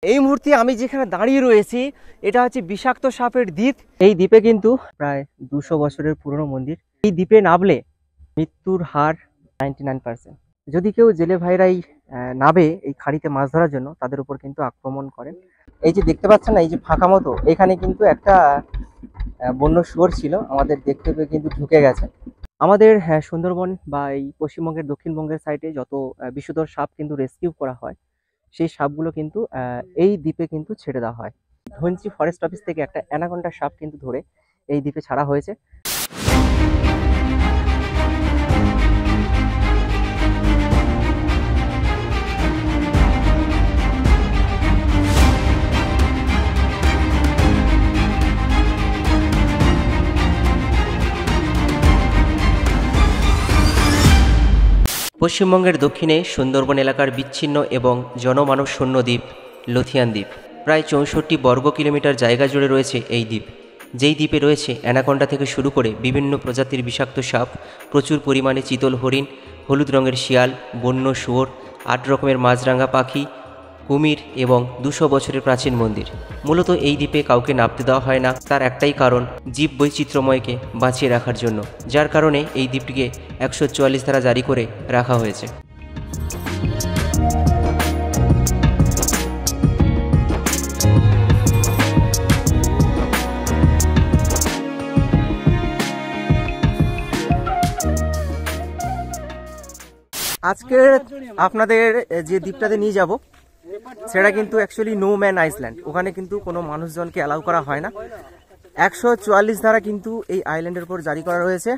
এই মুহূর্তে আমি যেখানে দাঁড়িয়ে রয়েছি এটা হচ্ছে বিষাক্ত সাপের দ্বীপ। এই দ্বীপে কিন্তু প্রায় 200 বছরের পুরনো মন্দির। এই দ্বীপে নামলে মৃত্যুর হার 99%। যদি কেউ জেলে ভাইরাই নাবে এই খাড়িতে মাছ ধরার জন্য, তাদের উপর কিন্তু আক্রমণ করেন। এই যে দেখতে পাচ্ছেন না, এই যে ফাঁকা মতো, এখানে কিন্তু একটা বন্য শুয়োর ছিল, আমাদের দেখতে পেয়ে কিন্তু ঢুকে গেছে। আমাদের সুন্দরবন বা এই পশ্চিমবঙ্গের দক্ষিণবঙ্গের সাইডে যত বিষধর সাপ কিন্তু রেস্কিউ করা হয়, সেই সাপগুলো কিন্তু এই দ্বীপে কিন্তু ছেড়ে দেওয়া হয়। ধনচি ফরেস্ট অফিস থেকে একটা অ্যানাকোন্ডা সাপ কিন্তু ধরে এই দ্বীপে ছাড়া হয়েছে। পশ্চিমবঙ্গের দক্ষিণে সুন্দরবন এলাকার বিচ্ছিন্ন এবং জনমানব শূন্য দ্বীপ লথিয়ান দ্বীপ। প্রায় 64 বর্গ কিলোমিটার জায়গা জুড়ে রয়েছে এই দ্বীপ, যেই দ্বীপে রয়েছে অ্যানাকোন্ডা থেকে শুরু করে বিভিন্ন প্রজাতির বিষাক্ত সাপ, প্রচুর পরিমাণে চিতল হরিণ, হলুদ রঙের শিয়াল, বন্য শুয়োর, 8 রকমের মাছরাঙা পাখি, কুমির এবং 200 বছরের প্রাচীন মন্দির। মূলত এই দ্বীপে কাউকে নামতে দেওয়া হয় না, তার একটাই কারণ, জীব বৈচিত্র্যময়কে বাঁচিয়ে রাখার জন্য, যার কারণে এই দ্বীপটিকে 144 ধারা জারি করে রাখা হয়েছে। আজকে আপনাদের যে দ্বীপটাতে নিয়ে যাব সেটা কিন্তু অ্যাকচুয়ালি নো ম্যান আইল্যান্ড। ওখানে কিন্তু কোনো মানুষজনকে অ্যালাউ করা হয় না। 144 ধারা কিন্তু এই আইল্যান্ডের উপর জারি করা রয়েছে,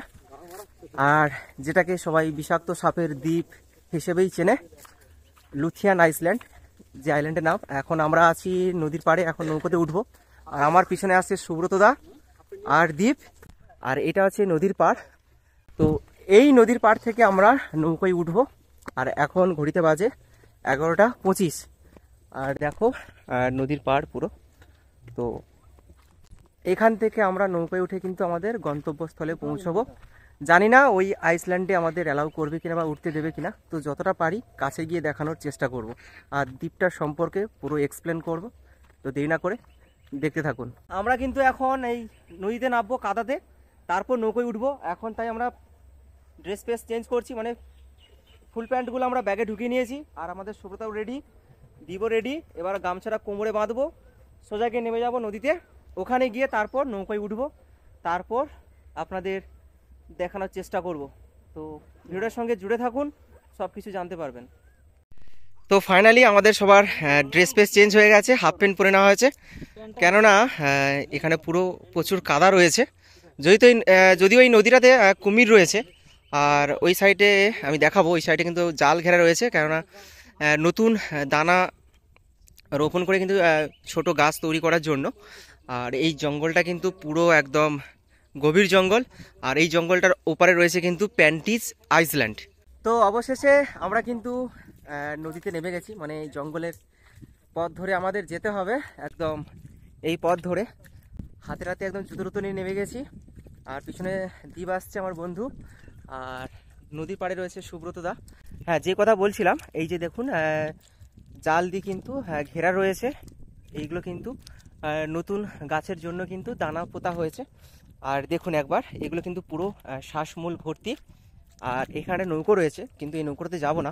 আর যেটাকে সবাই বিষাক্ত সাপের দ্বীপ হিসেবেই চেনে, লুথিয়ান আইল্যান্ড যে আইল্যান্ডের নাম। এখন আমরা আছি নদীর পাড়ে, এখন নৌকোতে উঠবো। আর আমার পিছনে আসছে সুব্রতদা আর দ্বীপ, আর এটা হচ্ছে নদীর পাড়। তো এই নদীর পাড় থেকে আমরা নৌকোয় উঠবো। আর এখন ঘড়িতে বাজে 11টা 25। আর দেখো নদীর পাড় পুরো। তো এখান থেকে আমরা নৌকায় উঠে কিন্তু আমাদের গন্তব্যস্থলে পৌঁছবো। জানি না ওই আইসল্যান্ডে আমাদের অ্যালাউ করবে কিনা বা উঠতে দেবে কিনা, তো যতটা পারি কাছে গিয়ে দেখানোর চেষ্টা করব আর দ্বীপটার সম্পর্কে পুরো এক্সপ্লেন করব। তো দেরি না করে দেখতে থাকুন। আমরা কিন্তু এখন এই নদীতে নামবো কাদাতে, তারপর নৌকোয় উঠবো। এখন তাই আমরা ড্রেস ফ্রেস চেঞ্জ করছি, মানে ফুল প্যান্টগুলো আমরা ব্যাগে ঢুকিয়ে নিয়েছি। আর আমাদের সুব্রতাও রেডি, দিব রেডি। এবার গামছাটা কোমরে বাঁধবো, সোজা গিয়ে নেমে যাব নদীতে। ওখানে গিয়ে তারপর নৌকায় উঠবো, তারপর আপনাদের দেখানোর চেষ্টা করব। তো ভিডিওর সঙ্গে জুড়ে থাকুন, সব কিছু জানতে পারবেন। তো ফাইনালি আমাদের সবার ড্রেস ফ্রেস চেঞ্জ হয়ে গেছে, হাফ প্যান্ট পরে নেওয়া হয়েছে, কেননা এখানে পুরো প্রচুর কাদা রয়েছে। যদিও এই নদীটাতে কুমির রয়েছে, আর ওই সাইডে আমি দেখাবো, ওই সাইডে কিন্তু জাল ঘেরা রয়েছে, কেননা নতুন দানা রোপণ করে কিন্তু ছোট গাছ তৈরি করার জন্য। আর এই জঙ্গলটা কিন্তু পুরো একদম গভীর জঙ্গল, আর এই জঙ্গলটার ওপারে রয়েছে কিন্তু প্যান্টিস আইল্যান্ড। তো অবশেষে আমরা কিন্তু নদীতে নেমে গেছি, মানে এই জঙ্গলের পথ ধরে আমাদের যেতে হবে। একদম এই পথ ধরে হাতে হাতে একদম জুতো নিয়ে নেমে গেছি। আর পিছনে দ্বীপ আসছে আমার বন্ধু, আর নদীর পাড়ে রয়েছে সুব্রতদা। হ্যাঁ, যে কথা বলছিলাম, এই যে দেখুন জাল দিয়ে কিন্তু ঘেরা রয়েছে। এইগুলো কিন্তু নতুন গাছের জন্য কিন্তু দানা পোতা হয়েছে। আর দেখুন একবার, এগুলো কিন্তু পুরো শ্বাসমূল ভর্তি। আর এখানে নৌকো রয়েছে, কিন্তু এই নৌকোতে যাব না।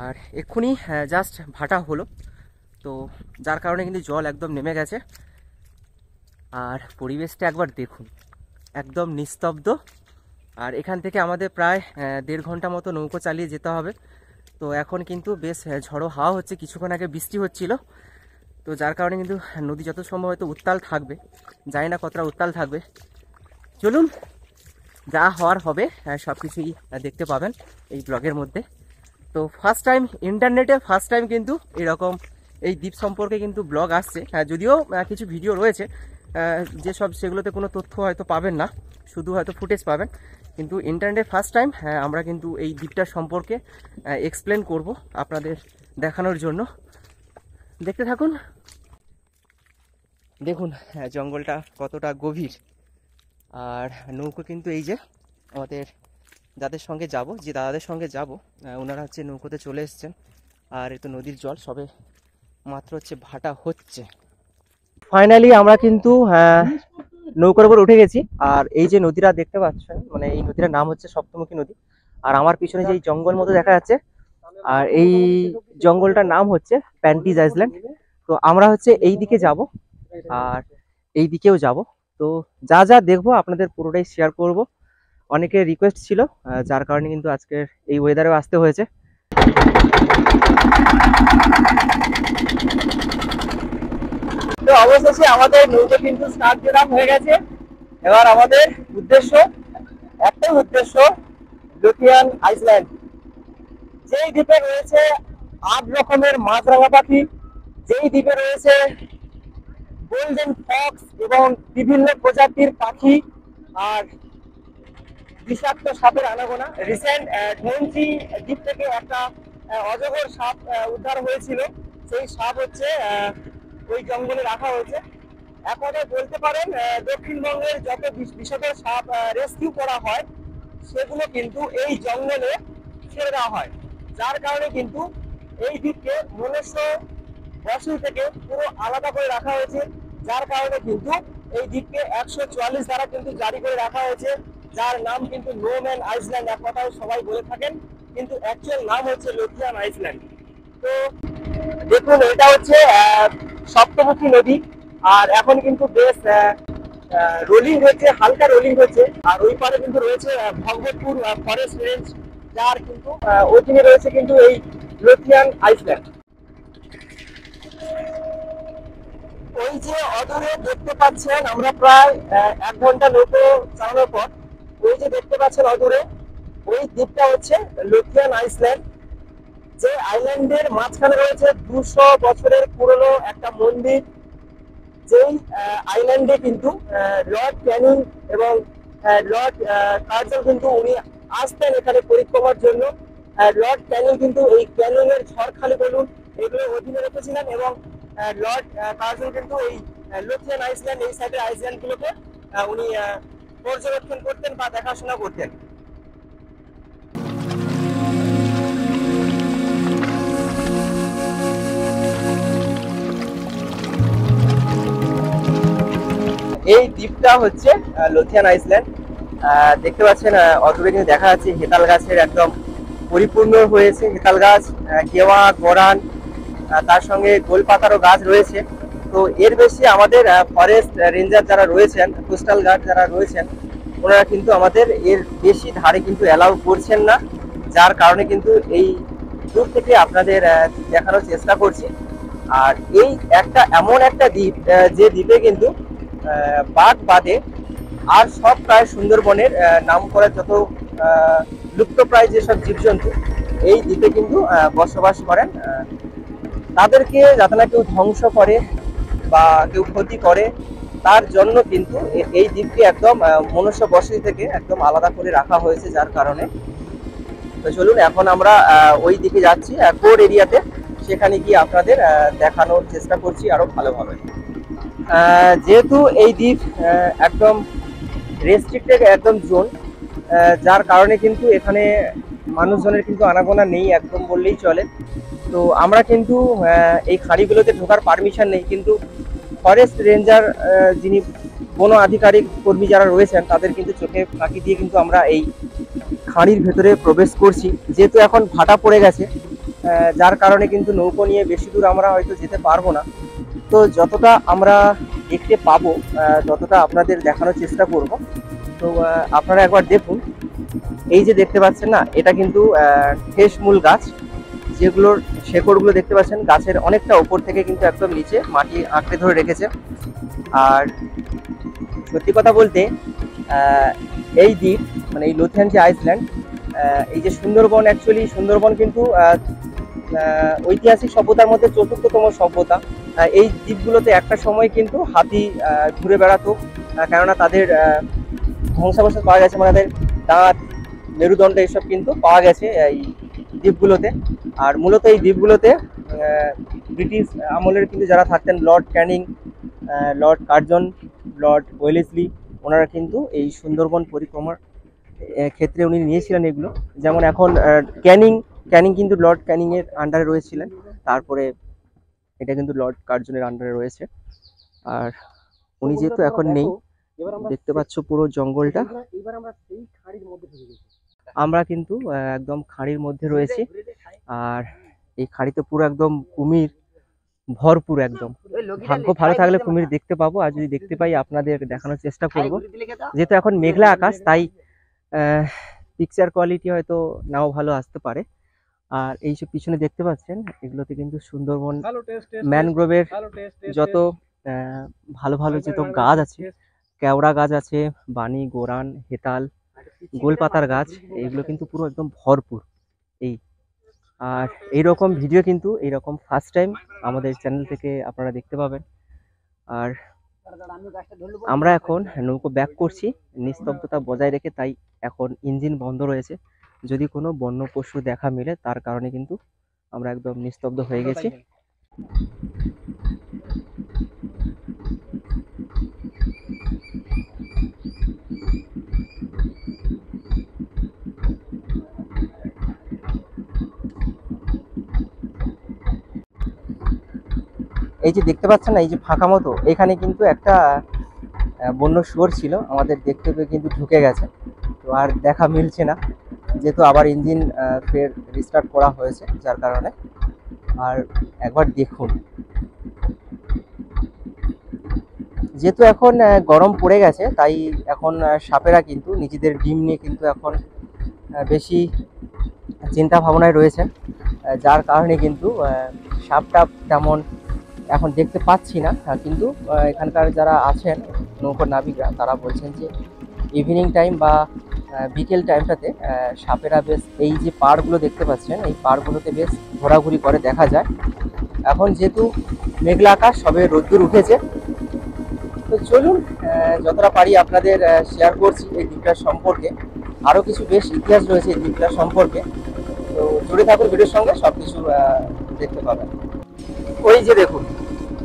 আর এক্ষুনি জাস্ট ভাটা হলো, তো যার কারণে কিন্তু জল একদম নেমে গেছে। আর পরিবেশটা একবার দেখুন, একদম নিস্তব্ধ। আর এখান থেকে আমাদের প্রায় 1.5 ঘন্টা মতো নৌকো চালিয়ে যেতে হবে। তো এখন কিন্তু বেশ ঝড়ো হাওয়া হচ্ছে, কিছুক্ষণ আগে বৃষ্টি হচ্ছিল। তো যার কারণে কিন্তু নদী যত সম্ভব হয়তো উত্তাল থাকবে, জানি না কতটা উত্তাল থাকবে। চলুন, যা হওয়ার হবে সব কিছুই দেখতে পাবেন এই ব্লগের মধ্যে। তো ফার্স্ট টাইম ইন্টারনেটে, ফার্স্ট টাইম কিন্তু এরকম এই দ্বীপ সম্পর্কে কিন্তু ব্লগ আসছে। যদিও কিছু ভিডিও রয়েছে যেসব, সেগুলোতে কোনো তথ্য হয়তো পাবেন না, শুধু হয়তো ফুটেজ পাবেন। কিন্তু ইন্টারনেটে ফার্স্ট টাইম আমরা কিন্তু এই দ্বীপটার সম্পর্কে এক্সপ্লেন করব আপনাদের দেখানোর জন্য। দেখতে থাকুন। দেখুন জঙ্গলটা কতটা গভীর। আর নৌকো কিন্তু এই যে আমাদের যাদের সঙ্গে যাব, যে দাদাদের সঙ্গে যাব, ওনারা হচ্ছে নৌকোতে চলে এসছেন। আর এই তো নদীর জল সবে মাত্র হচ্ছে ভাটা হচ্ছে। ফাইনালি আমরা কিন্তু নৌকার উপর উঠে গেছি। আর এই যে নদীটা দেখতে পাচ্ছেন, মানে এই নদীটার নাম হচ্ছে সপ্তমুখী নদী। আর আমার পিছনে যে জঙ্গল মতো দেখা যাচ্ছে, আর এই জঙ্গলটার নাম হচ্ছে প্যান্টিজ আইল্যান্ড। তো আমরা হচ্ছে এই দিকে যাব আর এই দিকেও যাব। তো যা যা দেখবো আপনাদের পুরোটাই শেয়ার করব। অনেকের রিকোয়েস্ট ছিল, যার কারণে কিন্তু আজকের এই ওয়েদারেও আসতে হয়েছে। তো অবশেষে আমাদের নৌকা কিন্তু স্টার্ট দেওয়া হয়ে গেছে। এবার আমাদের একটাই উদ্দেশ্য, লুথিয়ান আইল্যান্ড। যেই দ্বীপে রয়েছে 8 রকমের মাছরাঙা পাখি, যেই দ্বীপে রয়েছে গোল্ডেন ফক্স এবং বিভিন্ন প্রজাতির পাখি আর বিষাক্ত সাপের আনাগোনা। রিসেন্ট ধনচি দ্বীপ থেকে একটা অজগর সাপ উদ্ধার হয়েছিল। সেই সাপ হচ্ছে ওই জঙ্গলে রাখা হয়েছে। এক কথায় বলতে পারেন দক্ষিণবঙ্গের যত বিষধর সাপ রেস্কিউ করা হয় সেগুলো কিন্তু এই জঙ্গলে ছেড়ে দেওয়া হয়, যার কারণে কিন্তু এই দ্বীপকে মনুষ্য বসতি থেকে পুরো আলাদা করে রাখা হয়েছে। যার কারণে কিন্তু এই দ্বীপকে 144 ধারা কিন্তু জারি করে রাখা হয়েছে, যার নাম কিন্তু নো ম্যান আইল্যান্ড এক কথায় সবাই বলে থাকেন, কিন্তু অ্যাকচুয়াল নাম হচ্ছে লুথিয়ান আইল্যান্ড। তো দেখুন, এটা হচ্ছে সপ্তমুখী নদী। আর এখন কিন্তু বেশ রোলিং হচ্ছে, হালকা রোলিং হচ্ছে। আর ওই পারে কিন্তু রয়েছে ভগবতপুর ফরেস্ট রেঞ্জ, যার কিন্তু অধীনে রয়েছে কিন্তু এই লুথিয়ান আইল্যান্ড। ওই যে অদূরে দেখতে পাচ্ছেন, আমরা প্রায় 1 ঘন্টা নৌকো চালানোর পর ওই যে দেখতে পাচ্ছেন অদূরে, ওই দ্বীপটা হচ্ছে লুথিয়ান আইল্যান্ড। যে আইল্যান্ডের মাঝখানে রয়েছে 200 বছরের পুরনো একটা মন্দির। যেই আইল্যান্ডে কিন্তু লর্ড ক্যানিং এবং লর্ড কার্জন কিন্তু উনি আসতেন এখানে পরিক্রমার জন্য। লর্ড ক্যানিং কিন্তু এই ক্যানিং এর ঝড়খালি বলুন এগুলো অধীনে রেখেছিলেন, এবং লর্ড কার্জন কিন্তু এই লুথিয়ান আইল্যান্ড, এই সাইডের আইল্যান্ড গুলোকে উনি পর্যবেক্ষণ করতেন বা দেখাশোনা করতেন। এই দ্বীপটা হচ্ছে লুথিয়ান আইল্যান্ড। দেখতে পাচ্ছেন অদূরে কিন্তু দেখা যাচ্ছে হেতাল গাছের একদম পরিপূর্ণ হয়েছে। হেতাল গাছ, কেওয়া, গরান, তার সঙ্গে গোলপাতারও গাছ রয়েছে। তো এর বেশি আমাদের ফরেস্ট রেঞ্জার যারা রয়েছেন, কোস্টাল গার্ড যারা রয়েছেন, ওনারা কিন্তু আমাদের এর বেশি ধারে কিন্তু অ্যালাউ করছেন না, যার কারণে কিন্তু এই দূর থেকে আপনাদের দেখানোর চেষ্টা করছি। আর এই এমন একটা দ্বীপ, যে দ্বীপে কিন্তু বাঘ বাদে আর সব প্রায় সুন্দরবনের নাম করা যত লুপ্তপ্রায় যেসব জীবজন্তু এই দ্বীপে কিন্তু বসবাস করেন। তাদেরকে যাতে না কেউ ধ্বংস করে বা কেউ ক্ষতি করে, তার জন্য কিন্তু এই দ্বীপকে একদম মনুষ্য বসতি থেকে একদম আলাদা করে রাখা হয়েছে, যার কারণে। তো চলুন, এখন আমরা ওই দিকে যাচ্ছি কোর এরিয়াতে, সেখানে গিয়ে আপনাদের দেখানোর চেষ্টা করছি আরো ভালোভাবে। যেহেতু এই দ্বীপ একদম রেস্ট্রিক্টেড একদম জোন, যার কারণে কিন্তু এখানে মানুষজনের কিন্তু আনাগোনা নেই একদম বললেই চলে। তো আমরা কিন্তু এই খাড়িগুলোতে ঢোকার পারমিশন নেই, কিন্তু ফরেস্ট রেঞ্জার যিনি বন আধিকারিক কর্মী যারা রয়েছেন, তাদের কিন্তু চোখে ফাঁকি দিয়ে কিন্তু আমরা এই খাঁড়ির ভেতরে প্রবেশ করছি। যেহেতু এখন ভাটা পড়ে গেছে, যার কারণে কিন্তু নৌকো নিয়ে বেশি দূর আমরা হয়তো যেতে পারবো না। তো যতটা আমরা দেখতে পাবো ততটা আপনাদের দেখানোর চেষ্টা করব। তো আপনারা একবার দেখুন, এই যে দেখতে পাচ্ছেন না, এটা কিন্তু ঠেসমূল গাছ, যেগুলোর শেকড়গুলো দেখতে পাচ্ছেন গাছের অনেকটা উপর থেকে কিন্তু একদম নিচে মাটি আঁকড়ে ধরে রেখেছে। আর সত্যি কথা বলতে এই দ্বীপ, মানে এই লুথিয়ান যে আইল্যান্ড, এই যে সুন্দরবন, অ্যাকচুয়ালি সুন্দরবন কিন্তু ঐতিহাসিক সভ্যতার মধ্যে ৪র্থতম সভ্যতা। এই দ্বীপগুলোতে একটা সময় কিন্তু হাতি ঘুরে বেড়াতো, কেননা তাদের ধ্বংসাবশেষ পাওয়া গেছে, মানে তাদের দাঁত, মেরুদণ্ড এসব কিন্তু পাওয়া গেছে এই দ্বীপগুলোতে। আর মূলত এই দ্বীপগুলোতে ব্রিটিশ আমলের কিন্তু যারা থাকতেন, Lord Canning, Lord Curzon, Lord Wellesley, ওনারা কিন্তু এই সুন্দরবন পরিক্রমার ক্ষেত্রে উনি নিয়েছিলেন এগুলো। যেমন এখন ক্যানিং কিন্তু লর্ড ক্যানিং এর আন্ডারে রয়েছিলেন। তারপরে এটা কিন্তু লর্ড কার্জনের আন্ডারে রয়েছে। আর উনি যেহেতু এখন নেই, দেখতে পাচ্ছ পুরো জঙ্গলটা। আমরা কিন্তু একদম খাঁড়ির মধ্যে রয়েছি, আর এই খাঁড়িতে পুরো একদম কুমির ভরপুর একদম। ভাগ্য ভালো থাকলে কুমির দেখতে পাবো, আর যদি দেখতে পাই আপনাদের দেখানোর চেষ্টা করব। যেহেতু এখন মেঘলা আকাশ, তাই পিকচার কোয়ালিটি হয়তো নাও ভালো আসতে পারে। আর এই যে পিছনে দেখতে পাচ্ছেন, এগুলোতে কিন্তু সুন্দরবন ম্যানগ্রোভের যত ভালো ভালো যত গাছ আছে, কেওড়া গাছ আছে, বানি, গোরান, হেতাল, গোলপাতার গাছ, এগুলো কিন্তু পুরো একদম ভরপুর। এই আর এইরকম ভিডিও কিন্তু এইরকম ফার্স্ট টাইম আমাদের চ্যানেল থেকে আপনারা দেখতে পাবেন। আর আমরা এখন নৌকো ব্যাক করছি নিস্তব্ধতা বজায় রেখে, তাই এখন ইঞ্জিন বন্ধ রয়েছে। যদি কোনো বন্য পশু দেখা মিলে, তার কারণে কিন্তু আমরা একদম নিস্তব্ধ হয়ে গেছি। এই যে দেখতে পাচ্ছেন না, এই যে ফাঁকা মতো, এখানে কিন্তু একটা বন্য শুয়োর ছিল, আমাদের দেখতে পেয়ে কিন্তু ঢুকে গেছে। তো আর দেখা মিলছে না, যেহেতু আবার ইঞ্জিন ফের রিস্টার্ট করা হয়েছে, যার কারণে। আর একবার দেখুন, যেহেতু এখন গরম পড়ে গেছে, তাই এখন সাপেরা কিন্তু নিজেদের ডিম নিয়ে কিন্তু এখন বেশি চিন্তা ভাবনায় রয়েছেন, যার কারণে কিন্তু সাপটা তেমন এখন দেখতে পাচ্ছি না। কিন্তু এখানকার যারা আছেন নৌকো নাবিকরা, তারা বলছেন যে ইভিনিং টাইম বা বিকেল টাইমটাতে সাপেরা বেশ, এই যে পাড়গুলো দেখতে পাচ্ছেন, এই পাড়গুলোতে বেশ ঘোরাঘুরি করে দেখা যায়। এখন যেহেতু মেঘলা আকাশ, সবে রোদ্দুর উঠেছে, তো চলুন যতটা পারি আপনাদের শেয়ার করছি এই দ্বীপটার সম্পর্কে। আরও কিছু বেশ ইতিহাস রয়েছে এই দ্বীপটার সম্পর্কে, তো জুড়ে থাকুন ভিডিওর সঙ্গে, সব কিছু দেখতে পাবেন। ওই যে দেখুন,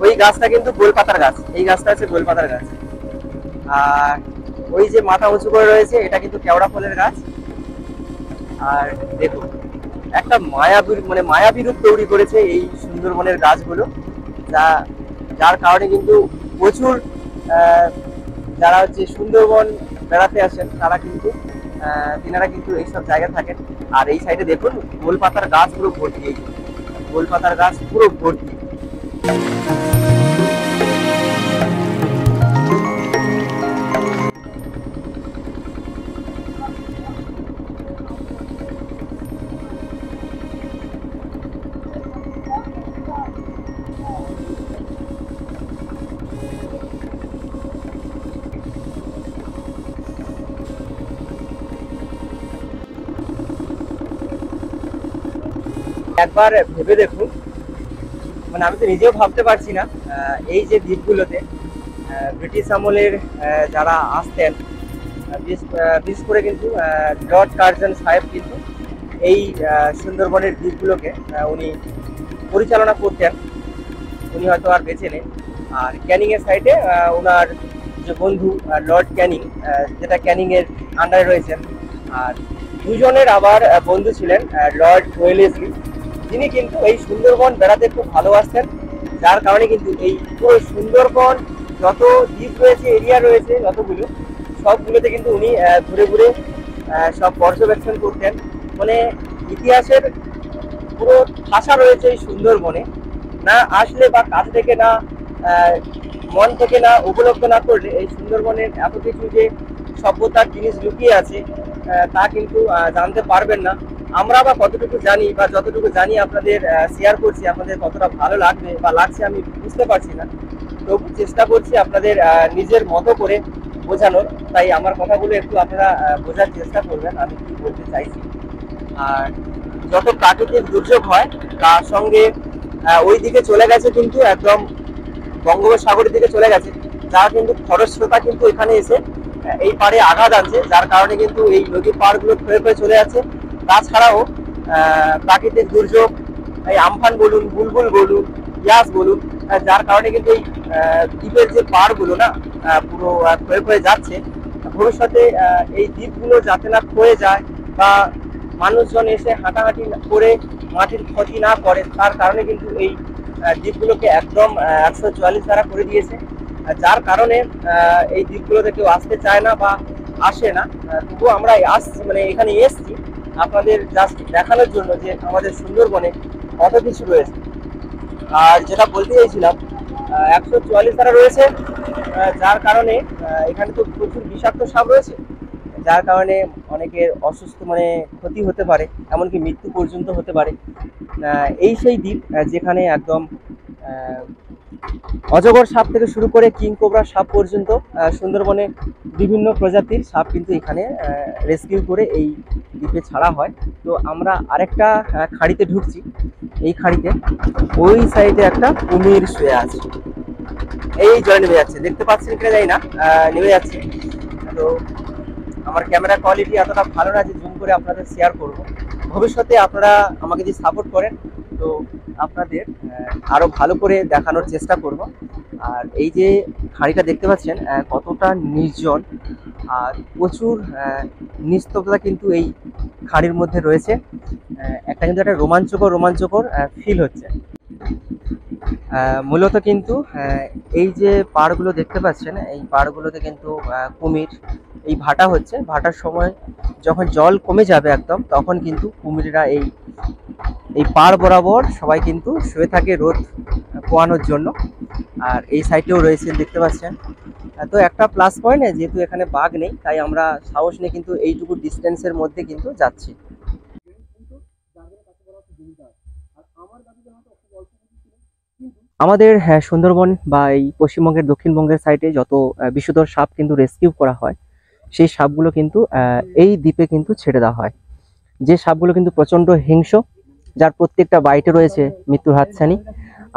ওই গাছটা কিন্তু গোলপাতার গাছ, এই গাছটা হচ্ছে গোলপাতার গাছ। আর ওই যে মাথা উঁচু করে রয়েছে, এটা কিন্তু কেওড়া ফলের গাছ। আর দেখুন, একটা মায়াবী রূপ তৈরি করেছে এই সুন্দরবনের গাছগুলো, যার কারণে কিন্তু প্রচুর যারা হচ্ছে সুন্দরবন বেড়াতে আসেন, তারা কিন্তু তিনারা কিন্তু এইসব জায়গায় থাকেন। আর এই সাইডে দেখুন, গোলপাতার গাছ পুরো ভর্তি, এই গোলপাতার গাছ পুরো ভর্তি। একবার ভেবে দেখুন, মানে আমি তো নিজেও ভাবতে পারছি না, এই যে দ্বীপগুলোতে ব্রিটিশ আমলের যারা আসতেন, বিশেষ করে কিন্তু লর্ড কার্জন সাহেব কিন্তু এই সুন্দরবনের দ্বীপগুলোকে উনি পরিচালনা করতেন। উনি হয়তো আর বেঁচে নেই। আর ক্যানিংয়ের সাইডে ওনার যে বন্ধু লর্ড ক্যানিং, যেটা ক্যানিংয়ের আন্ডারে রয়েছেন। আর দুজনের আবার বন্ধু ছিলেন লর্ড ওয়েলেসলি, যিনি কিন্তু এই সুন্দরবন বেড়াতে খুব ভালোবাসতেন, যার কারণে কিন্তু এই পুরো সুন্দরবন যত দ্বীপ রয়েছে, এরিয়া রয়েছে যতগুলো, সবগুলোতে কিন্তু উনি ঘুরে ঘুরে সব পর্যবেক্ষণ করতেন। মানে ইতিহাসের পুরো ভাষা রয়েছে এই সুন্দরবনে, না আসলে বা কাছ থেকে না মন থেকে না উপলব্ধ না করলে এই সুন্দরবনের এত কিছু যে সভ্যতার জিনিস লুকিয়ে আছে, তা কিন্তু জানতে পারবেন না। আমরা বা কতটুকু জানি, বা যতটুকু জানি আপনাদের শেয়ার করছি, আপনাদের কতটা ভালো লাগবে বা লাগছে আমি বুঝতে পারছি না, তবু চেষ্টা করছি আপনাদের নিজের মতো করে বোঝানোর। তাই আমার কথাগুলো একটু আপনারা বোঝার চেষ্টা করবেন আমি কি বলতে চাইছি। আর যত প্রাকৃতিক দুর্যোগ হয়, তার সঙ্গে ওই দিকে চলে গেছে কিন্তু একদম বঙ্গোপসাগরের দিকে চলে গেছে, যার কিন্তু খরস্রোতা কিন্তু এখানে এসে এই পাড়ে আঘাত আনছে, যার কারণে কিন্তু এই নদীর পাড়গুলো ক্ষয়ে ক্ষয়ে চলে যাচ্ছে। তাছাড়াও প্রাকৃতিক দুর্যোগ, এই আমফান বলুন, বুলবুল বলুন, ইয়াস বলুন, যার কারণে কিন্তু এই দ্বীপের যে পাড়গুলো না পুরো ক্ষয়ে ক্ষয়ে যাচ্ছে। ভবিষ্যতে এই দ্বীপগুলো যাতে না ক্ষয়ে যায় বা মানুষজন এসে হাঁটাহাঁটি করে মাটির ক্ষতি না করে, তার কারণে কিন্তু এই দ্বীপগুলোকে একদম 144 ধারা করে দিয়েছে, যার কারণে এই দ্বীপগুলোতে কেউ আসতে চায় না বা আসে না। তবুও আমরা আসছি, মানে এখানে এসছি আপনাদের জাস্ট দেখানোর জন্য যে আমাদের সুন্দরবনে কত কিছু রয়েছে। আর যেটা বলতে চাইছিলাম, 144 ধারা রয়েছে, যার কারণে এখানে তো প্রচুর বিষাক্ত সাপ রয়েছে, যার কারণে অনেকের অসুস্থ মানে ক্ষতি হতে পারে, এমনকি মৃত্যু পর্যন্ত হতে পারে। এই সেই দ্বীপ যেখানে একদম অজগর সাপ থেকে শুরু করে কিং কোবরা সাপ পর্যন্ত সুন্দরবনে বিভিন্ন প্রজাতির সাপ কিন্তু এখানে রেস্কিউ করে এই দ্বীপে ছাড়া হয়। তো আমরা আরেকটা খাড়িতে ঢুকছি। এই খাড়িতে ওই সাইডে একটা কুমির শুয়ে আছে, এই জলে নেমে যাচ্ছে, দেখতে পাচ্ছেন কিনা জানি না, নেমে যাচ্ছে। তো আমার ক্যামেরা কোয়ালিটি এতটা ভালো না যে জুম করে আপনাদের শেয়ার করব। ভবিষ্যতে আপনারা আমাকে যদি সাপোর্ট করেন তো আপনাদের আরো ভালো করে দেখানোর চেষ্টা করব। আর এই যে খাড়িটা দেখতে পাচ্ছেন কতটা নির্জন, আর প্রচুর নিস্তব্ধতা কিন্তু এই খাড়ির মধ্যে রয়েছে। একটা কিন্তু একটা রোমাঞ্চকর ফিল হচ্ছে। মূলত কিন্তু এই যে পাড়গুলো দেখতে পাচ্ছেন, এই পাড়গুলোতে কিন্তু কুমির এই ভাটা হচ্ছে। ভাটার সময় যখন জল কমে যাবে একদম, তখন কিন্তু কুমিরেরা এই পাড় বরাবর সবাই কিন্তু শুয়ে থাকে রোদ পোয়ানোর জন্য। আর এই সাইডেও রয়েছে দেখতে পাচ্ছেন। তো একটা প্লাস পয়েন্ট, যেহেতু এখানে বাঘ নেই, তাই আমরা সাহস নিয়ে কিন্তু এইটুকু ডিস্টেন্সের মধ্যে কিন্তু যাচ্ছি। আমাদের সুন্দরবন বা এই পশ্চিমবঙ্গের দক্ষিণবঙ্গের সাইডে যত বিষধর সাপ কিন্তু রেস্কিউ করা হয়, সেই সাপগুলো কিন্তু এই দ্বীপে কিন্তু ছেড়ে দেওয়া হয়। যে সাপগুলো কিন্তু প্রচণ্ড হিংস্র, যার প্রত্যেকটা বাইটে রয়েছে মৃত্যুর হাতছানি।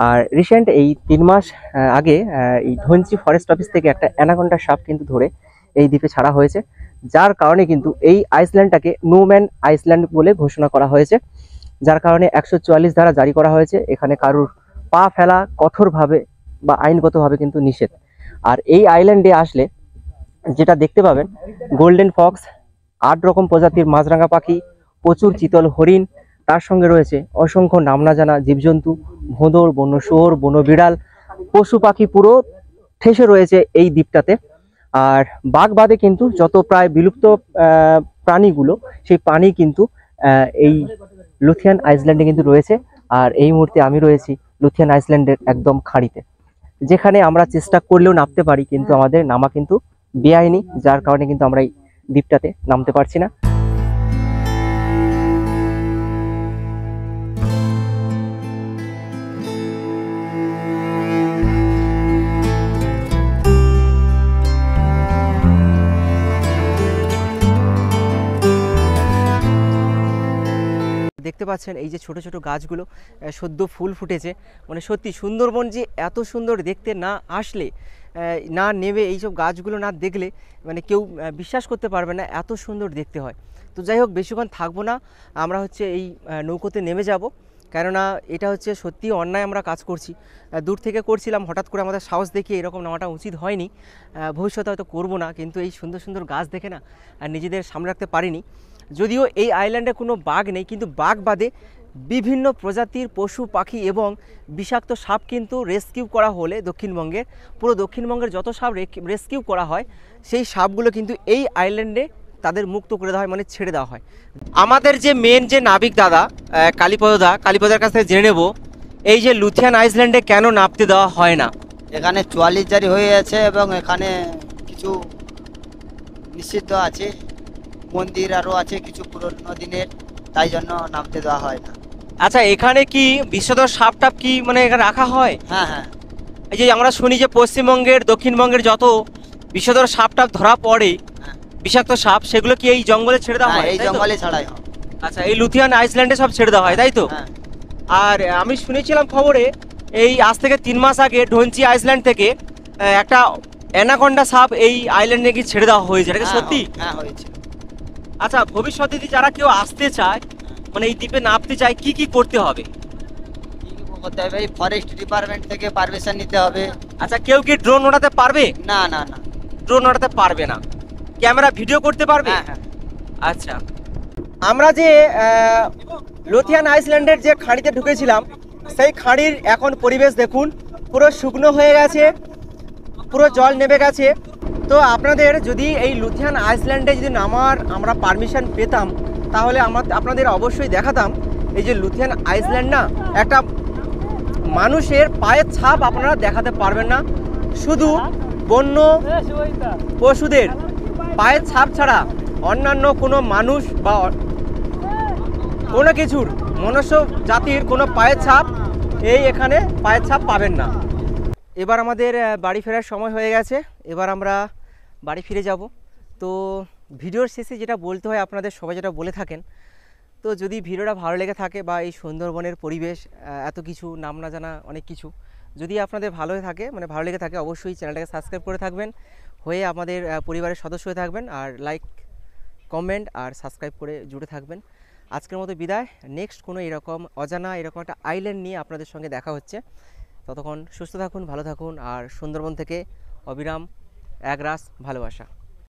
আর রিসেন্ট এই 3 মাস আগে এই ধনচি ফরেস্ট অফিস থেকে একটা অ্যানাকোন্ডা সাপ কিন্তু ধরে এই দ্বীপে ছাড়া হয়েছে, যার কারণে কিন্তু এই আইসল্যান্ডটাকে নো ম্যান আইসল্যান্ড বলে ঘোষণা করা হয়েছে। যার কারণে 144 ধারা জারি করা হয়েছে। এখানে কারুর পা ফেলা কঠোরভাবে বা আইনগতভাবে কিন্তু নিষেধ। আর এই আইল্যান্ডে আসলে যেটা দেখতে পাবেন, গোল্ডেন ফক্স, 8 রকম প্রজাতির মাছরাঙা পাখি, প্রচুর চিতল হরিণ, তার সঙ্গে রয়েছে অসংখ্য নাম না জানা জীবজন্তু, ভোঁদর, বন্য শুয়োর, বন্য বিড়াল, পশু পাখি পুরো ঠেসে রয়েছে এই দ্বীপটাতে। আর বাঘ বাদে কিন্তু যত প্রায় বিলুপ্ত প্রাণীগুলো, সেই প্রাণী কিন্তু এই লুথিয়ান আইল্যান্ডে কিন্তু রয়েছে। আর এই মুহূর্তে আমি রয়েছি লুথিয়ান আইল্যান্ডের একদম খাড়িতে, যেখানে আমরা চেষ্টা করলেও নামতে পারি, কিন্তু আমাদের নামা কিন্তু বেআইনি, যার কারণে কিন্তু আমরা এই দ্বীপটাতে নামতে পারছি না। দেখতে পাচ্ছেন এই যে ছোট ছোট গাছগুলো সদ্য ফুল ফুটেছে, মানে সত্যি সুন্দরবন যে এত সুন্দর দেখতে না আসলে, না নেমে এইসব গাছগুলো না দেখলে মানে কেউ বিশ্বাস করতে পারবে না এত সুন্দর দেখতে হয়। তো যাই হোক, বেশিক্ষণ থাকবো না, আমরা হচ্ছে এই নৌকোতে নেমে যাব, কেননা এটা হচ্ছে সত্যি অন্যায় আমরা কাজ করছি। দূর থেকে করছিলাম, হঠাৎ করে আমাদের সাহস দেখিয়ে এরকম নেওয়াটা উচিত হয়নি। ভবিষ্যতে হয়তো করবো না, কিন্তু এই সুন্দর সুন্দর গাছ দেখে না আর নিজেদের সামনে রাখতে পারিনি। যদিও এই আইল্যান্ডে কোনো বাঘ নেই, কিন্তু বাঘ বাদে বিভিন্ন প্রজাতির পশু পাখি এবং বিষাক্ত সাপ কিন্তু রেস্কিউ করা হলে দক্ষিণবঙ্গের পুরো দক্ষিণবঙ্গের যত সাপ রেস্কিউ করা হয়, সেই সাপগুলো কিন্তু এই আইল্যান্ডে তাদের মুক্ত করে দেওয়া হয়, মানে ছেড়ে দেওয়া হয়। আমাদের যে মেন যে নাবিক দাদা কালীপদার কাছ থেকে জেনে নেব, এই যে লুথিয়ান আইল্যান্ডে কেন নামতে দেওয়া হয় না। এখানে 44 জারি হয়ে আছে এবং এখানে কিছু নিষিদ্ধ আছে, মন্দির আরও আছে কিছু পুরনো দিনের, তাই জন্য নামতে দেওয়া হয় না। আচ্ছা, এখানে কি বিষধর সাপ টাপ কি মানে এখানে রাখা হয়? হ্যাঁ হ্যাঁ, এই যে আমরা শুনি যে পশ্চিমবঙ্গের দক্ষিণবঙ্গের যত বিষধর সাপ টাপ ধরা পড়ে, বিষাক্ত সাপ, সেগুলো কি এই জঙ্গলে ছেড়ে দেওয়া হয়? এই জঙ্গলে ছাড়াই হয়। আচ্ছা, এই লুথিয়ান আইল্যান্ডে সব ছেড়ে দেওয়া হয়, তাই তো? আর আমি শুনেছিলাম খবরে, এই আজ থেকে 3 মাস আগে ধনচি আইল্যান্ড থেকে একটা অ্যানাকোন্ডা সাপ এই আইল্যান্ডে কি ছেড়ে দেওয়া হয়েছে, এটা কি সত্যি? হ্যাঁ হয়েছে। আচ্ছা, ভবিষ্যতে যদি যারা কেউ আসতে চায়, মানে এই দ্বীপে নামতে চায়, কি কি করতে হবে? করতে হবে, এই ফরেস্ট ডিপার্টমেন্ট থেকে পারমিশন নিতে হবে। আচ্ছা, কেউ কি ড্রোন ওড়াতে পারবে? না না না, ড্রোন ওড়াতে পারবে না। ক্যামেরা ভিডিও করতে পারবে? হ্যাঁ। আচ্ছা, আমরা যে লুথিয়ান আইল্যান্ডের যে খাঁড়িতে ঢুকেছিলাম, সেই খাঁড়ির এখন পরিবেশ দেখুন, পুরো শুকনো হয়ে গেছে, পুরো জল নেমে গেছে। তো আপনাদের যদি এই লুথিয়ান আইল্যান্ডে যদি নামার আমরা পারমিশন পেতাম, তাহলে আপনাদের অবশ্যই দেখাতাম। এই যে লুথিয়ান আইল্যান্ড না, একটা মানুষের পায়ের ছাপ আপনারা দেখাতে পারবেন না, শুধু বন্য পশুদের পায়ের ছাপ ছাড়া অন্যান্য কোনো মানুষ বা কোনো কিছুর মনুষ্য জাতির কোনো পায়ের ছাপ এখানে পায়ের ছাপ পাবেন না। এবার আমাদের বাড়ি ফেরার সময় হয়ে গেছে, এবার আমরা বাড়ি ফিরে যাব। তো ভিডিওর শেষে যেটা বলতে হয়, আপনাদের সবাই যেটা বলে থাকেন, তো যদি ভিডিওটা ভালো লেগে থাকে বা এই সুন্দরবনের পরিবেশ, এত কিছু নাম না জানা অনেক কিছু যদি আপনাদের ভালো থাকে, মানে ভালো লেগে থাকে, অবশ্যই চ্যানেলটাকে সাবস্ক্রাইব করে থাকবেন, হয়ে আমাদের পরিবারের সদস্য হয়ে থাকবেন, আর লাইক, কমেন্ট আর সাবস্ক্রাইব করে জুড়ে থাকবেন। আজকের মতো বিদায়। নেক্সট কোনো এরকম অজানা এরকম একটা আইল্যান্ড নিয়ে আপনাদের সঙ্গে দেখা হচ্ছে। ততক্ষণ সুস্থ থাকুন, ভালো থাকুন, আর সুন্দরবন থেকে অবিরাম একরাশ ভালোবাসা।